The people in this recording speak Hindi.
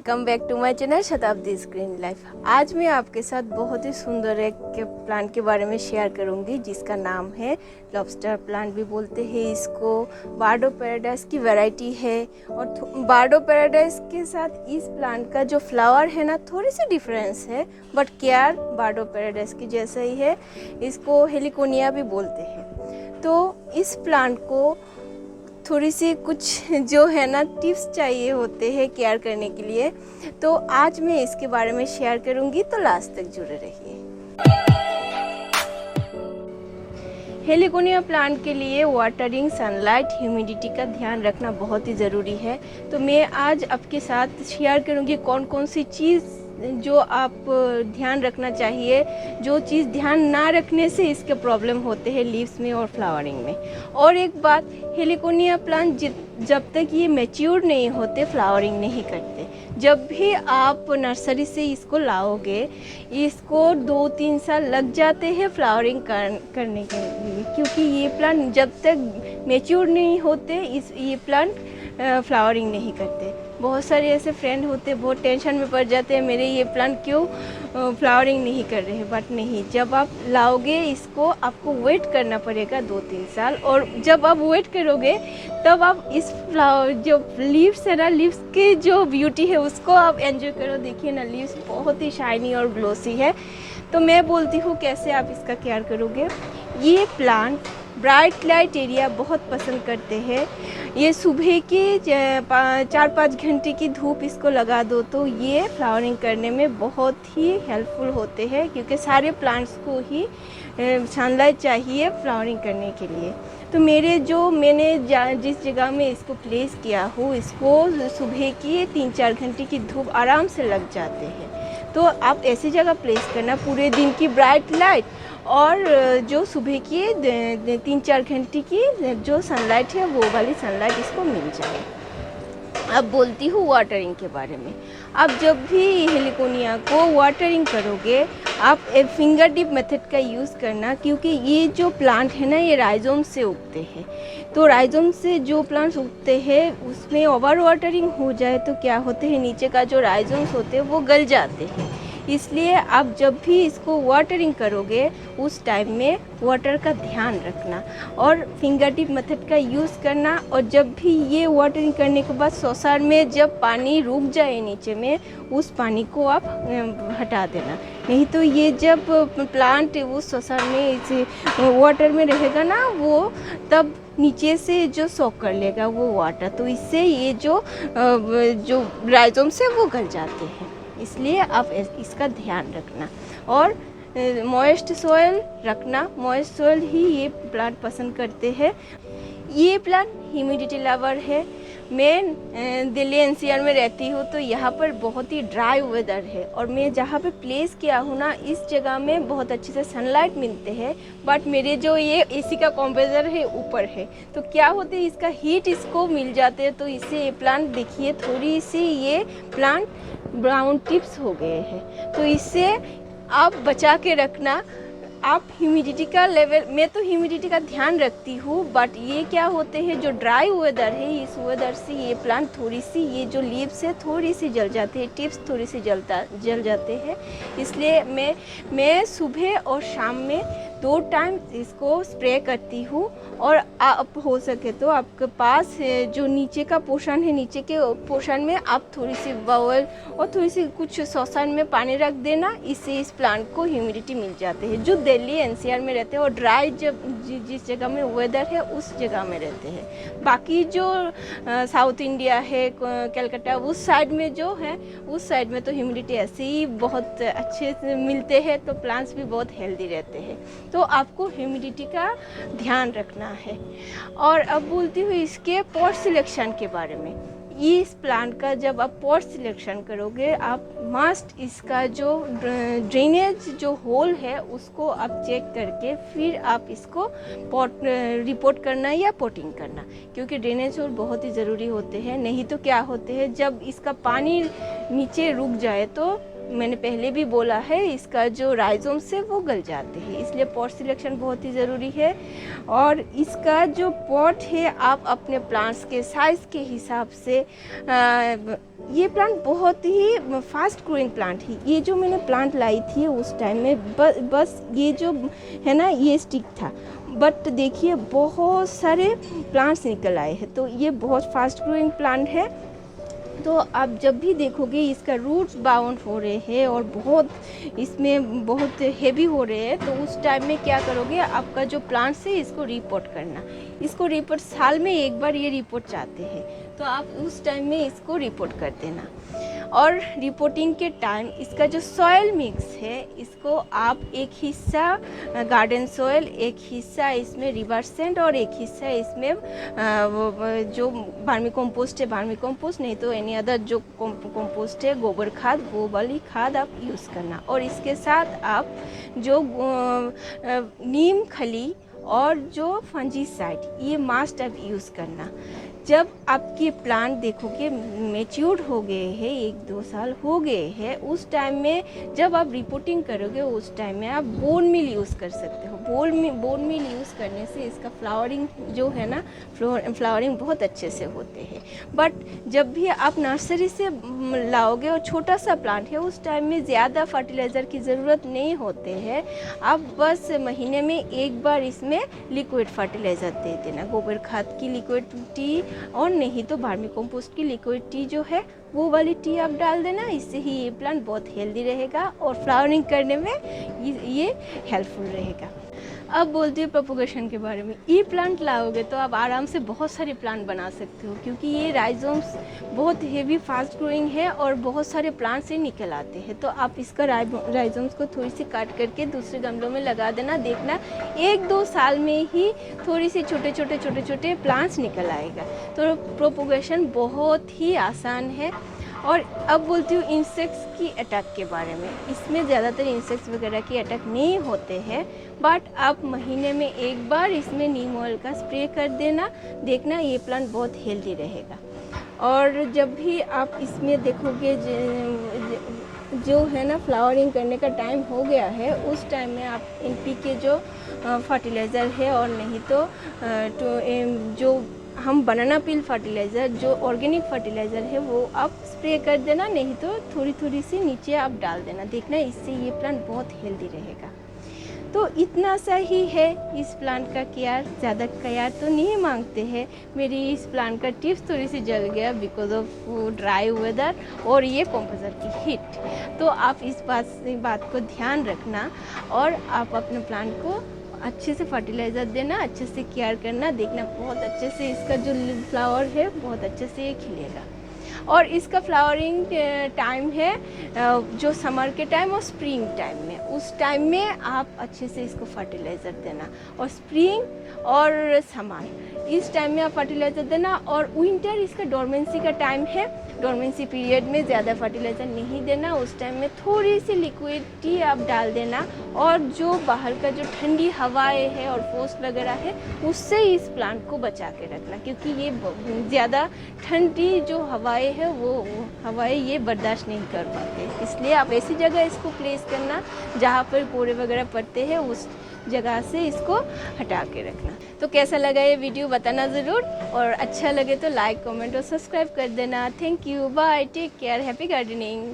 Welcome back to my channel Shatabdi green life. आज मैं आपके साथ बहुत ही सुंदर एक प्लांट के बारे में शेयर करूंगी जिसका नाम है लॉबस्टर प्लांट भी बोलते हैं इसको। बार्डो पैराडाइस की वैरायटी है और बार्डो पैराडाइस के साथ इस प्लांट का जो फ्लावर है ना थोड़ी सी डिफरेंस है, बट केयर बार्डो पैराडाइस की जैसा ही है। इसको हेलिकोनिया भी बोलते हैं। तो इस प्लांट को थोड़ी सी कुछ जो है ना टिप्स चाहिए होते हैं केयर करने के लिए, तो आज मैं इसके बारे में शेयर करूंगी, तो लास्ट तक जुड़े रहिए। हेलिकोनिया प्लांट के लिए वाटरिंग, सनलाइट, ह्यूमिडिटी का ध्यान रखना बहुत ही ज़रूरी है। तो मैं आज आपके साथ शेयर करूंगी कौन कौन सी चीज़ जो आप ध्यान रखना चाहिए, जो चीज़ ध्यान ना रखने से इसके प्रॉब्लम होते हैं लीव्स में और फ्लावरिंग में। और एक बात, हेलिकोनिया प्लांट जब तक ये मैच्योर नहीं होते फ्लावरिंग नहीं करते। जब भी आप नर्सरी से इसको लाओगे, इसको 2-3 साल लग जाते हैं फ्लावरिंग करने के लिए, क्योंकि ये प्लांट जब तक मैच्योर नहीं होते ये प्लांट फ्लावरिंग नहीं करते। बहुत सारे ऐसे फ्रेंड होते बहुत टेंशन में पड़ जाते हैं, मेरे ये प्लांट क्यों फ्लावरिंग नहीं कर रहे हैं। बट नहीं, जब आप लाओगे इसको आपको वेट करना पड़ेगा 2-3 साल, और जब आप वेट करोगे तब आप इस फ्लावर जो लीव्स है ना, लीव्स की जो ब्यूटी है उसको आप एंजॉय करो। देखिए ना, लीव्स बहुत ही शाइनी और ग्लोसी है। तो मैं बोलती हूँ कैसे आप इसका केयर करोगे। ये प्लांट ब्राइट लाइट एरिया बहुत पसंद करते हैं। ये सुबह की 4-5 घंटे की धूप इसको लगा दो तो ये फ्लावरिंग करने में बहुत ही हेल्पफुल होते हैं, क्योंकि सारे प्लांट्स को ही सनलाइट चाहिए फ्लावरिंग करने के लिए। तो मैंने जिस जगह में इसको प्लेस किया हूँ, इसको सुबह की 3-4 घंटे की धूप आराम से लग जाते हैं। तो आप ऐसी जगह प्लेस करना पूरे दिन की ब्राइट लाइट और जो सुबह की 3-4 घंटे की जो सनलाइट है वो वाली सनलाइट इसको मिल जाए। अब बोलती हूँ वाटरिंग के बारे में। आप जब भी हेलिकोनिया को वाटरिंग करोगे आप एक फिंगर डिप मेथड का यूज़ करना, क्योंकि ये जो प्लांट है ना ये राइजोम से उगते हैं। तो राइजोम से जो प्लांट्स उगते हैं उसमें ओवर वाटरिंग हो जाए तो क्या होते हैं, नीचे का जो राइजोम्स होते हैं वो गल जाते हैं। इसलिए आप जब भी इसको वाटरिंग करोगे उस टाइम में वाटर का ध्यान रखना और फिंगर टिप मेथड का यूज़ करना। और जब भी ये वाटरिंग करने के बाद सौसार में जब पानी रुक जाए नीचे में, उस पानी को आप हटा देना। नहीं तो ये जब प्लांट उस सौसार में इस वाटर में रहेगा ना, वो तब नीचे से जो सोक कर लेगा वो वाटर, तो इससे ये जो राइजोम से वो गल जाते हैं। इसलिए आप इसका ध्यान रखना और मॉइस्ट सॉइल रखना। मॉइस्ट सॉइल ही ये प्लांट पसंद करते हैं। ये प्लांट ह्यूमिडिटी लवर है। मैं दिल्ली एनसीआर में रहती हूँ, तो यहाँ पर बहुत ही ड्राई वेदर है और मैं जहाँ पे प्लेस किया हूँ ना, इस जगह में बहुत अच्छे से सनलाइट मिलते हैं। बट मेरे जो ये एसी का कंप्रेसर है ऊपर है, तो क्या होते हैं इसका हीट इसको मिल जाते हैं, तो इससे ये प्लांट देखिए थोड़ी सी ये प्लांट ब्राउन टिप्स हो गए हैं। तो इससे आप बचा के रखना। आप ह्यूमिडिटी का लेवल, मैं तो ह्यूमिडिटी का ध्यान रखती हूँ, बट ये क्या होते हैं जो ड्राई वेदर है, इस वेदर से ये प्लांट थोड़ी सी ये जो लीव्स है थोड़ी सी जल जाती है, टिप्स थोड़ी सी जल जाते हैं। इसलिए मैं सुबह और शाम में 2 टाइम इसको स्प्रे करती हूँ। और आप हो सके तो आपके पास जो नीचे का पोर्शन है, नीचे के पोर्शन में आप थोड़ी सी बाउल और थोड़ी सी कुछ सौसन में पानी रख देना। इससे इस प्लांट को ह्यूमिडिटी मिल जाते हैं। जो दिल्ली एनसीआर में रहते हैं और ड्राई जिस जगह में वेदर है उस जगह में रहते हैं। बाकी जो साउथ इंडिया है, कलकत्ता, उस साइड में जो है, उस साइड में तो ह्यूमिडिटी ऐसे ही बहुत अच्छे से मिलते हैं, तो प्लांट्स भी बहुत हेल्दी रहते हैं। तो आपको ह्यूमिडिटी का ध्यान रखना है। और अब बोलती हूँ इसके पॉट सिलेक्शन के बारे में। इस प्लांट का जब आप पॉट सिलेक्शन करोगे, आप मस्ट इसका जो ड्रेनेज जो होल है उसको आप चेक करके फिर आप इसको पॉट रिपोर्ट करना या पोटिंग करना, क्योंकि ड्रेनेज होल बहुत ही ज़रूरी होते हैं। नहीं तो क्या होते हैं, जब इसका पानी नीचे रुक जाए तो मैंने पहले भी बोला है, इसका जो राइजोम्स है वो गल जाते हैं, इसलिए पॉट सिलेक्शन बहुत ही ज़रूरी है। और इसका जो पॉट है आप अपने प्लांट्स के साइज़ के हिसाब से ये प्लांट बहुत ही फास्ट ग्रोइंग प्लांट है। ये जो मैंने प्लांट लाई थी उस टाइम में बस ये जो है ना ये स्टिक था, बट देखिए बहुत सारे प्लांट्स निकल आए हैं, तो ये बहुत फास्ट ग्रोइंग प्लांट है। तो आप जब भी देखोगे इसका रूट्स बाउंड हो रहे हैं और बहुत इसमें बहुत हेवी हो रहे हैं, तो उस टाइम में क्या करोगे, आपका जो प्लांट्स है इसको रिपोर्ट करना। इसको रिपोर्ट साल में एक बार ये रिपोर्ट चाहते हैं, तो आप उस टाइम में इसको रिपोर्ट कर देना। और रिपोर्टिंग के टाइम इसका जो सॉयल मिक्स है इसको आप एक हिस्सा गार्डन सॉयल, एक हिस्सा इसमें रिवर सैंड और एक हिस्सा इसमें जो वर्मी कंपोस्ट है वर्मी कंपोस्ट, नहीं तो एनी अदर जो कंपोस्ट है गोबर खाद, वो वाली खाद आप यूज़ करना। और इसके साथ आप जो नीम खली और जो फंजीसाइड ये मस्ट आप यूज़ करना। जब आपके प्लांट देखोगे मैच्योर हो गए हैं, 1-2 साल हो गए हैं, उस टाइम में जब आप रिपोर्टिंग करोगे उस टाइम में आप बोन मील यूज़ कर सकते हो। बोन मील यूज़ करने से इसका फ्लावरिंग जो है ना फ्लावरिंग बहुत अच्छे से होते हैं। बट जब भी आप नर्सरी से लाओगे और छोटा सा प्लांट है उस टाइम में ज़्यादा फर्टिलाइज़र की ज़रूरत नहीं होते हैं। आप बस महीने में एक बार इसमें लिक्विड फर्टिलाइज़र दे देना, गोबर खाद की लिक्विड टी और नहीं तो वर्मी कंपोस्ट की लिक्विड टी जो है वो वाली टी आप डाल देना। इससे ही ये प्लांट बहुत हेल्दी रहेगा और फ्लावरिंग करने में ये हेल्पफुल रहेगा। अब बोलती हूँ प्रोपोगेशन के बारे में। ये प्लांट लाओगे तो आप आराम से बहुत सारे प्लांट बना सकते हो, क्योंकि ये राइजोम्स बहुत हेवी फास्ट ग्रोइंग है और बहुत सारे प्लांट से निकल आते हैं। तो आप इसका राइजोम्स को थोड़ी सी काट करके दूसरे गमलों में लगा देना, देखना 1-2 साल में ही थोड़ी सी छोटे प्लांट्स निकल आएगा। तो प्रोपोगेशन बहुत ही आसान है। और अब बोलती हूँ इंसेक्ट्स की अटैक के बारे में। इसमें ज़्यादातर इंसेक्ट्स वगैरह की अटैक नहीं होते हैं, बट आप महीने में एक बार इसमें नीम ऑयल का स्प्रे कर देना, देखना ये प्लांट बहुत हेल्दी रहेगा। और जब भी आप इसमें देखोगे जो है ना फ्लावरिंग करने का टाइम हो गया है, उस टाइम में आप NPK जो फर्टिलाइज़र है और नहीं तो जो हम बनाना पील फर्टिलाइज़र जो ऑर्गेनिक फर्टिलाइज़र है वो आप स्प्रे कर देना, नहीं तो थोड़ी सी नीचे आप डाल देना, देखना इससे ये प्लांट बहुत हेल्दी रहेगा। तो इतना सा ही है इस प्लांट का केयर, ज़्यादा केयर तो नहीं मांगते हैं। मेरी इस प्लांट का टिप्स थोड़ी सी जल गया बिकॉज ऑफ ड्राई वेदर और ये कंप्रेसर की हीट। तो आप इस बात को ध्यान रखना और आप अपने प्लांट को अच्छे से फर्टिलाइज़र देना, अच्छे से केयर करना, देखना बहुत अच्छे से इसका जो फ्लावर है बहुत अच्छे से ये खिलेगा। और इसका फ्लावरिंग टाइम है जो समर के टाइम और स्प्रिंग टाइम में, उस टाइम में आप अच्छे से इसको फर्टिलाइज़र देना। और स्प्रिंग और समर इस टाइम में आप फर्टिलाइज़र देना। और विंटर इसका डोरमेंसी का टाइम है, डोरमेंसी पीरियड में ज़्यादा फर्टिलाइज़र नहीं देना, उस टाइम में थोड़ी सी लिक्विड टी आप डाल देना। और जो बाहर का जो ठंडी हवाएं है और फ्रोस्ट वगैरह है उससे इस प्लांट को बचा के रखना, क्योंकि ये ज़्यादा ठंडी जो हवाएं है वो हवाएं ये बर्दाश्त नहीं कर पाते। इसलिए आप ऐसी जगह इसको प्लेस करना जहाँ पर कोड़े वगैरह पड़ते हैं, उस जगह से इसको हटा के रखना। तो कैसा लगा ये वीडियो बताना ज़रूर, और अच्छा लगे तो लाइक कमेंट और सब्सक्राइब कर देना। Thank you, bye, take care, happy gardening.